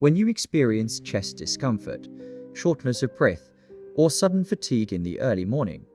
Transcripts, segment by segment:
When you experience chest discomfort, shortness of breath, or sudden fatigue in the early morning,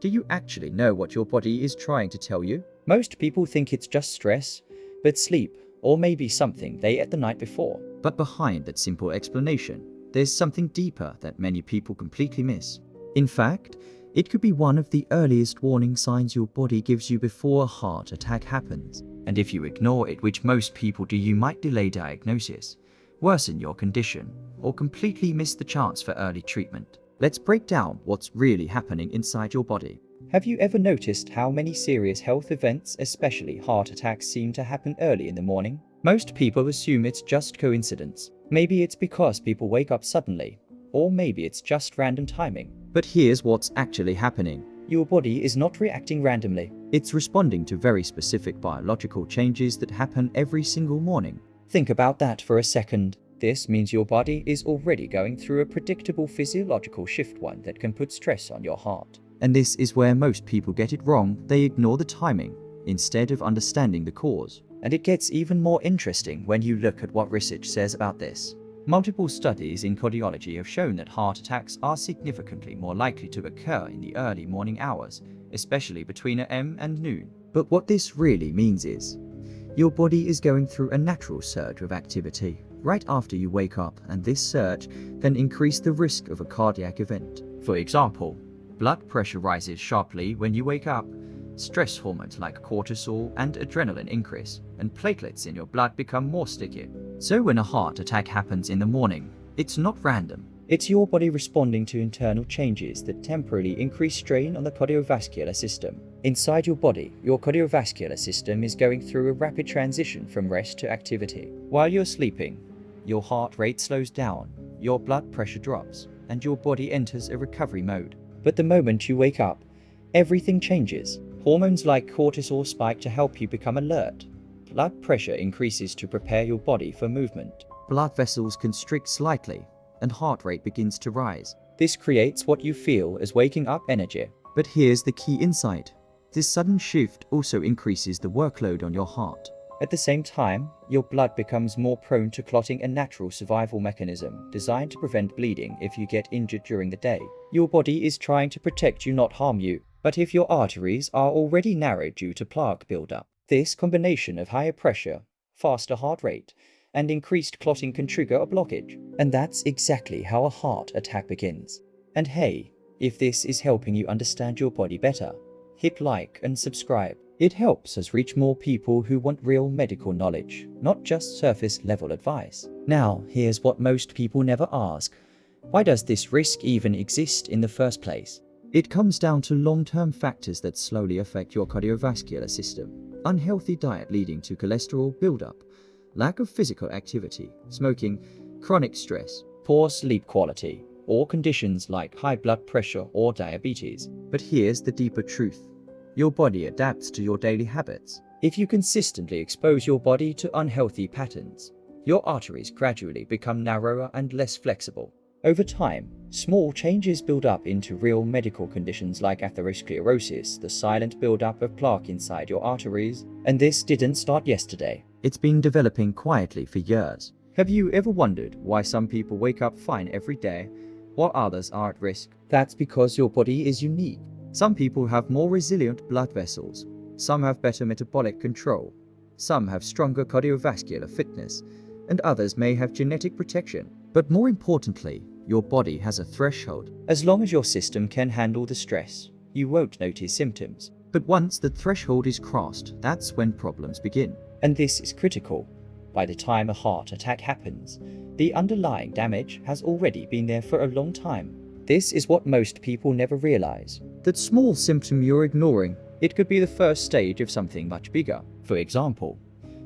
do you actually know what your body is trying to tell you? Most people think it's just stress, but sleep, or maybe something they ate the night before. But behind that simple explanation, there's something deeper that many people completely miss. In fact, it could be one of the earliest warning signs your body gives you before a heart attack happens. And if you ignore it, which most people do, you might delay diagnosis, worsen your condition, or completely miss the chance for early treatment. Let's break down what's really happening inside your body. Have you ever noticed how many serious health events, especially heart attacks, seem to happen early in the morning? Most people assume it's just coincidence. Maybe it's because people wake up suddenly, or maybe it's just random timing. But here's what's actually happening. Your body is not reacting randomly. It's responding to very specific biological changes that happen every single morning. Think about that for a second. This means your body is already going through a predictable physiological shift, one that can put stress on your heart. And this is where most people get it wrong. They ignore the timing instead of understanding the cause. And it gets even more interesting when you look at what research says about this. Multiple studies in cardiology have shown that heart attacks are significantly more likely to occur in the early morning hours, especially between AM and noon. But what this really means is, your body is going through a natural surge of activity right after you wake up, and this surge can increase the risk of a cardiac event. For example, blood pressure rises sharply when you wake up, stress hormones like cortisol and adrenaline increase, and platelets in your blood become more sticky. So when a heart attack happens in the morning, it's not random. It's your body responding to internal changes that temporarily increase strain on the cardiovascular system. Inside your body, your cardiovascular system is going through a rapid transition from rest to activity. While you're sleeping, your heart rate slows down, your blood pressure drops, and your body enters a recovery mode. But the moment you wake up, everything changes. Hormones like cortisol spike to help you become alert. Blood pressure increases to prepare your body for movement. Blood vessels constrict slightly, and heart rate begins to rise. This creates what you feel as waking up energy. But here's the key insight. This sudden shift also increases the workload on your heart. At the same time, your blood becomes more prone to clotting, a natural survival mechanism designed to prevent bleeding if you get injured during the day. Your body is trying to protect you, not harm you. But if your arteries are already narrowed due to plaque buildup, this combination of higher pressure, faster heart rate, and increased clotting can trigger a blockage. And that's exactly how a heart attack begins. And hey, if this is helping you understand your body better, hit like and subscribe. It helps us reach more people who want real medical knowledge, not just surface level advice. Now, here's what most people never ask. Why does this risk even exist in the first place? It comes down to long-term factors that slowly affect your cardiovascular system. Unhealthy diet leading to cholesterol buildup, lack of physical activity, smoking, chronic stress, poor sleep quality, or conditions like high blood pressure or diabetes. But here's the deeper truth. Your body adapts to your daily habits. If you consistently expose your body to unhealthy patterns, your arteries gradually become narrower and less flexible. Over time, small changes build up into real medical conditions like atherosclerosis, the silent buildup of plaque inside your arteries. And this didn't start yesterday. It's been developing quietly for years. Have you ever wondered why some people wake up fine every day, while others are at risk? That's because your body is unique. Some people have more resilient blood vessels, some have better metabolic control, some have stronger cardiovascular fitness, and others may have genetic protection. But more importantly, your body has a threshold. As long as your system can handle the stress, you won't notice symptoms. But once the threshold is crossed, that's when problems begin. And this is critical. By the time a heart attack happens, the underlying damage has already been there for a long time. This is what most people never realize. That small symptom you're ignoring, it could be the first stage of something much bigger. For example,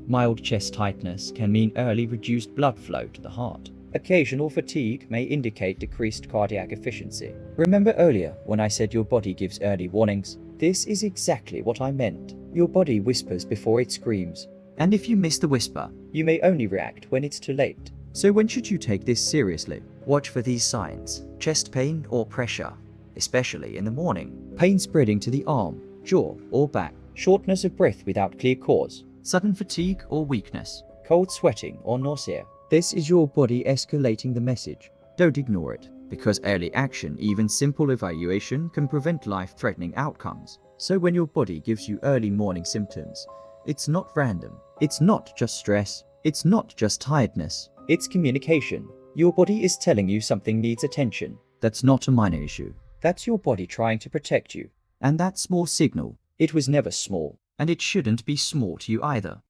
mild chest tightness can mean early reduced blood flow to the heart. Occasional fatigue may indicate decreased cardiac efficiency. Remember earlier when I said your body gives early warnings? This is exactly what I meant. Your body whispers before it screams. And if you miss the whisper, you may only react when it's too late. So when should you take this seriously? Watch for these signs: chest pain or pressure, especially in the morning, pain spreading to the arm, jaw, or back, shortness of breath without clear cause, sudden fatigue or weakness, cold sweating or nausea, This is your body escalating the message. Don't ignore it, because early action, even simple evaluation, can prevent life-threatening outcomes. So when your body gives you early morning symptoms, it's not random. It's not just stress. It's not just tiredness. It's communication. Your body is telling you something needs attention. That's not a minor issue. That's your body trying to protect you. And that small signal, it was never small, and it shouldn't be small to you either.